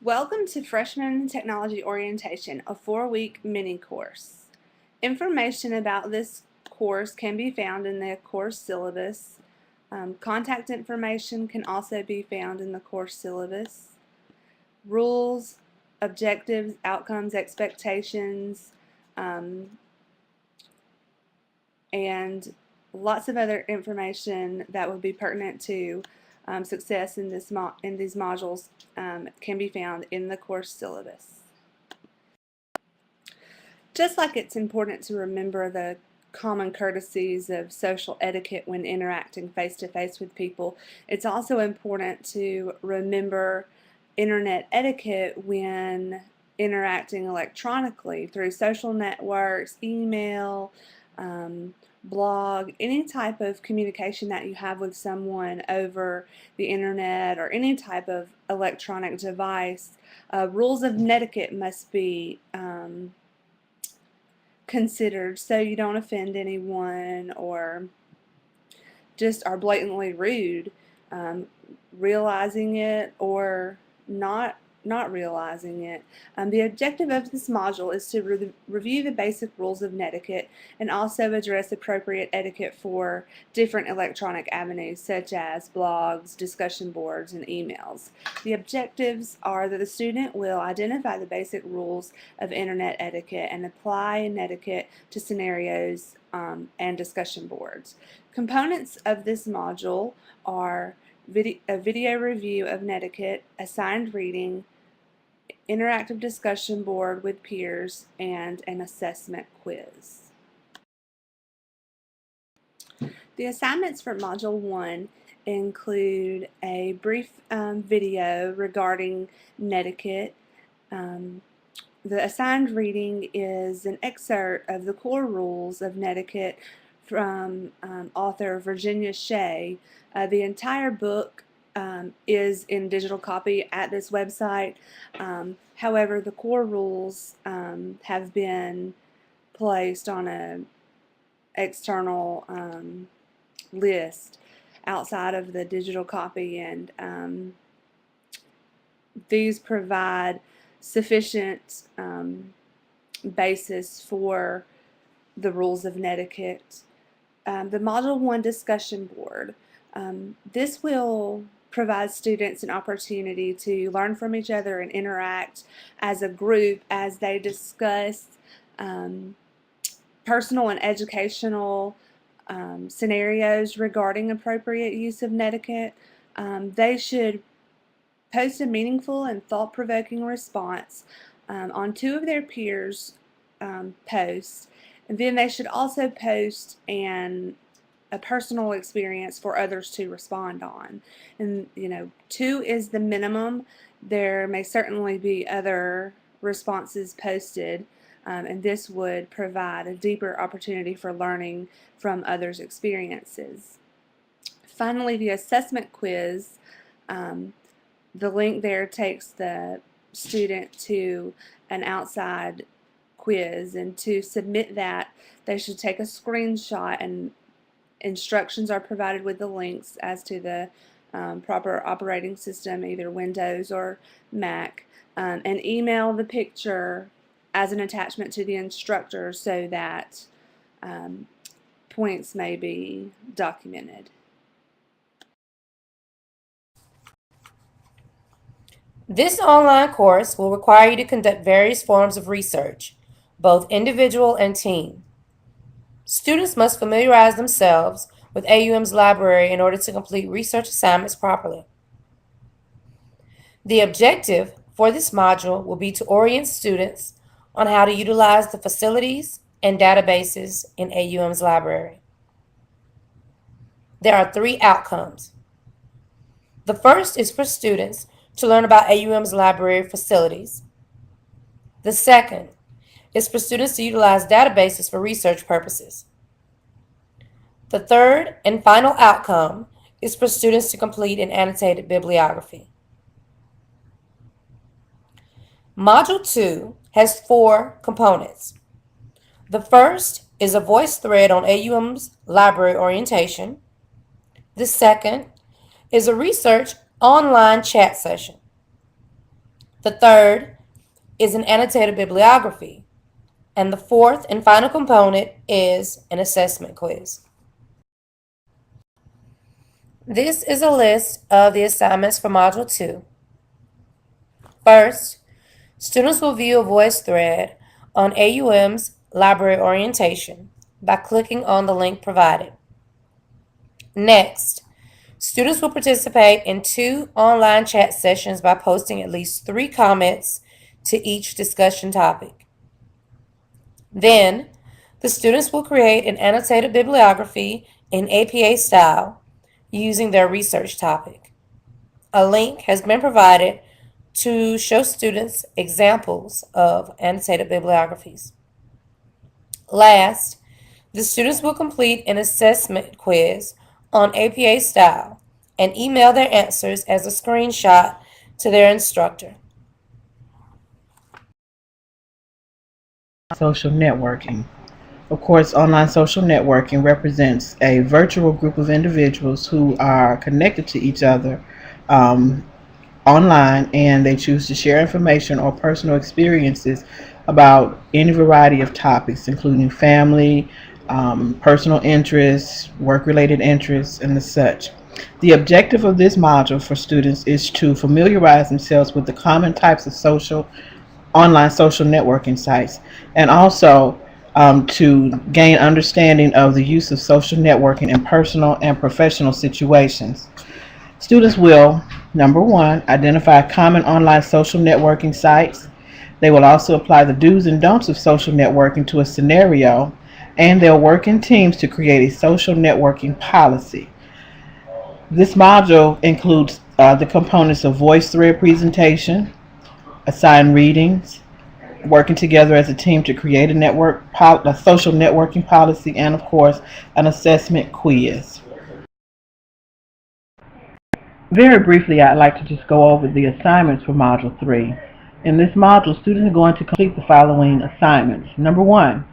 Welcome to Freshman Technology Orientation, a 4-week mini course. Information about this course can be found in the course syllabus. Contact information can also be found in the course syllabus. Rules, objectives, outcomes, expectations, and lots of other information that would be pertinent to success in these modules can be found in the course syllabus. Just like it's important to remember the common courtesies of social etiquette when interacting face-to-face with people, it's also important to remember internet etiquette when interacting electronically through social networks, email, blog, any type of communication that you have with someone over the internet or any type of electronic device. Rules of etiquette must be considered so you don't offend anyone or just are blatantly rude, realizing it or not realizing it. The objective of this module is to review the basic rules of etiquette and also address appropriate etiquette for different electronic avenues such as blogs, discussion boards, and emails. The objectives are that the student will identify the basic rules of internet etiquette and apply an etiquette to scenarios and discussion boards. Components of this module are a video review of etiquette, assigned reading, interactive discussion board with peers, and an assessment quiz. The assignments for Module 1 include a brief video regarding etiquette. The assigned reading is an excerpt of the core rules of etiquette from author Virginia Shea. The entire book is in digital copy at this website. However, the core rules have been placed on an external list outside of the digital copy, and these provide sufficient basis for the rules of etiquette. The Module 1 discussion board. This will provide students an opportunity to learn from each other and interact as a group as they discuss personal and educational scenarios regarding appropriate use of etiquette. They should post a meaningful and thought-provoking response on 2 of their peers' posts, and then they should also post a personal experience for others to respond on. And 2 is the minimum. There may certainly be other responses posted, and this would provide a deeper opportunity for learning from others' experiences. Finally, the assessment quiz. The link there takes the student to an outside quiz, and to submit that they should take a screenshot, and instructions are provided with the links as to the proper operating system, either Windows or Mac, and email the picture as an attachment to the instructor so that points may be documented. This online course will require you to conduct various forms of research, both individual and team. Students must familiarize themselves with AUM's library in order to complete research assignments properly. The objective for this module will be to orient students on how to utilize the facilities and databases in AUM's library. There are 3 outcomes. The first is for students to learn about AUM's library facilities. The second is for students to utilize databases for research purposes. The third and final outcome is for students to complete an annotated bibliography. Module 2 has 4 components. The first is a voice thread on AUM's library orientation. The second is a research online chat session. The third is an annotated bibliography. And the fourth and final component is an assessment quiz. This is a list of the assignments for Module 2. First, students will view a voice thread on AUM's library orientation by clicking on the link provided. Next, students will participate in 2 online chat sessions by posting at least 3 comments to each discussion topic. Then, the students will create an annotated bibliography in APA style using their research topic. A link has been provided to show students examples of annotated bibliographies. Last, the students will complete an assessment quiz on APA style and email their answers as a screenshot to their instructor. Social networking. Of course, online social networking represents a virtual group of individuals who are connected to each other online, and they choose to share information or personal experiences about any variety of topics, including family, personal interests, work-related interests, and the such. The objective of this module for students is to familiarize themselves with the common types of online social networking sites, and also to gain understanding of the use of social networking in personal and professional situations. Students will, number one, identify common online social networking sites. They will also apply the do's and don'ts of social networking to a scenario, and they'll work in teams to create a social networking policy. This module includes the components of voice thread presentation, assigned readings, working together as a team to create a social networking policy, and of course, an assessment quiz. Very briefly, I'd like to just go over the assignments for Module 3. In this module, students are going to complete the following assignments. Number one,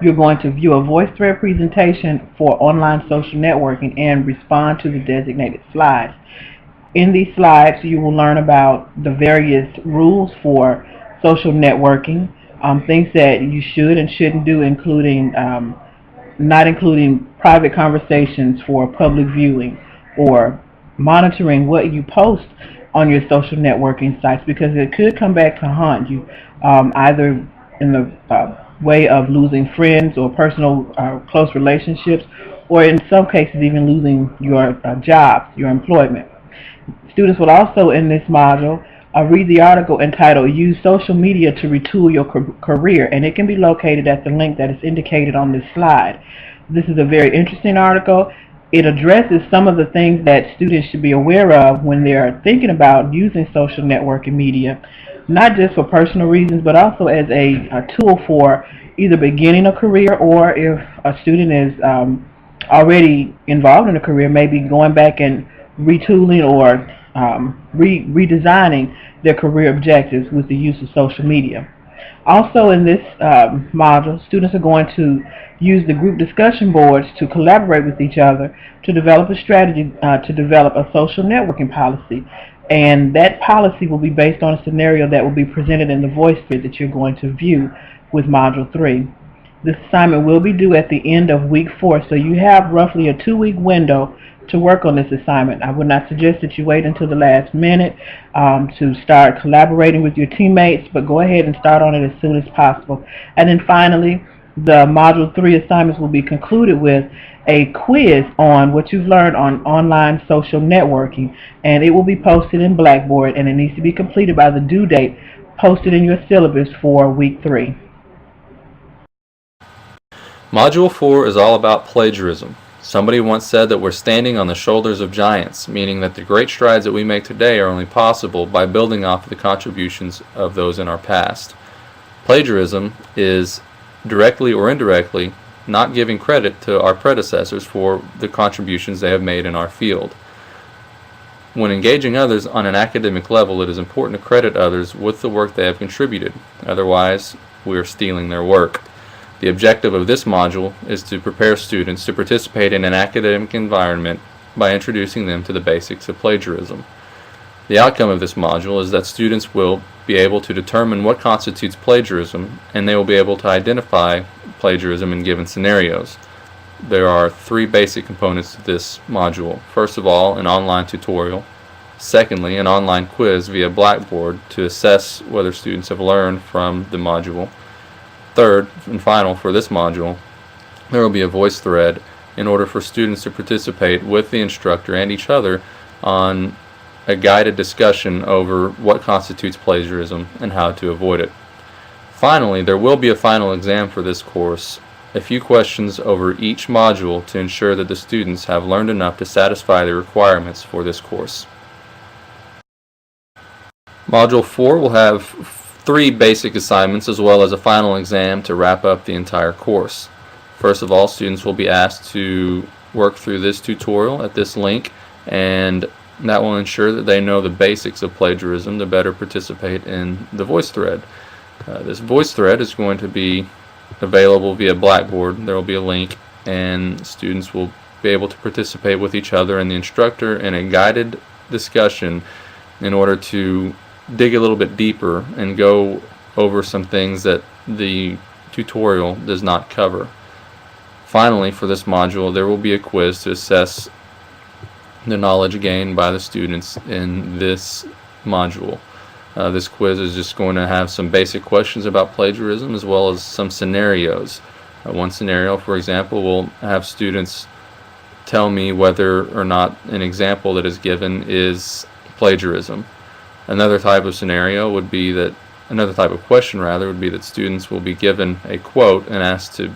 you're going to view a voice thread presentation for online social networking and respond to the designated slides. In these slides, you will learn about the various rules for social networking, things that you should and shouldn't do, including not including private conversations for public viewing, or monitoring what you post on your social networking sites, because it could come back to haunt you, either in the way of losing friends or personal close relationships, or in some cases even losing your job, your employment. Students will also, in this module, read the article entitled "Use Social Media to Retool Your Career," and it can be located at the link that is indicated on this slide. This is a very interesting article. It addresses some of the things that students should be aware of when they're thinking about using social networking media, not just for personal reasons, but also as a tool for either beginning a career, or if a student is already involved in a career, maybe going back and retooling or redesigning their career objectives with the use of social media. Also, in this module, students are going to use the group discussion boards to collaborate with each other to develop a strategy to develop a social networking policy. And that policy will be based on a scenario that will be presented in the voice thread that you're going to view with Module 3. This assignment will be due at the end of week 4, so you have roughly a 2-week window to work on this assignment. I would not suggest that you wait until the last minute to start collaborating with your teammates, but go ahead and start on it as soon as possible. And then finally, the Module 3 assignments will be concluded with a quiz on what you've learned on online social networking, and it will be posted in Blackboard, and it needs to be completed by the due date posted in your syllabus for week 3. Module 4 is all about plagiarism. Somebody once said that we're standing on the shoulders of giants, meaning that the great strides that we make today are only possible by building off of the contributions of those in our past. Plagiarism is, directly or indirectly, not giving credit to our predecessors for the contributions they have made in our field. When engaging others on an academic level, it is important to credit others with the work they have contributed. Otherwise, we are stealing their work. The objective of this module is to prepare students to participate in an academic environment by introducing them to the basics of plagiarism. The outcome of this module is that students will be able to determine what constitutes plagiarism, and they will be able to identify plagiarism in given scenarios. There are three basic components to this module. First of all, an online tutorial. Secondly, an online quiz via Blackboard to assess whether students have learned from the module. Third and final for this module, there will be a voice thread in order for students to participate with the instructor and each other on a guided discussion over what constitutes plagiarism and how to avoid it. Finally, there will be a final exam for this course, a few questions over each module to ensure that the students have learned enough to satisfy the requirements for this course. Module 4 will have 3 basic assignments as well as a final exam to wrap up the entire course. First of all, students will be asked to work through this tutorial at this link, and that will ensure that they know the basics of plagiarism to better participate in the voice thread. This voice thread is going to be available via Blackboard. There will be a link, and students will be able to participate with each other and the instructor in a guided discussion in order to dig a little bit deeper and go over some things that the tutorial does not cover. Finally, for this module, there will be a quiz to assess the knowledge gained by the students in this module. This quiz is just going to have some basic questions about plagiarism as well as some scenarios. One scenario, for example, will have students tell me whether or not an example that is given is plagiarism. Another type of scenario would be that, another type of question rather, would be that students will be given a quote and asked to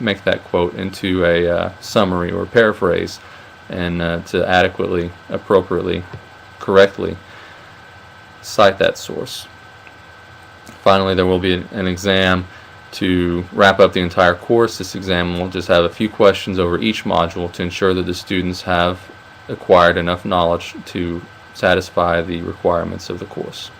make that quote into a summary or paraphrase and to adequately, appropriately, correctly cite that source. Finally, there will be an exam to wrap up the entire course. This exam will just have a few questions over each module to ensure that the students have acquired enough knowledge to satisfy the requirements of the course.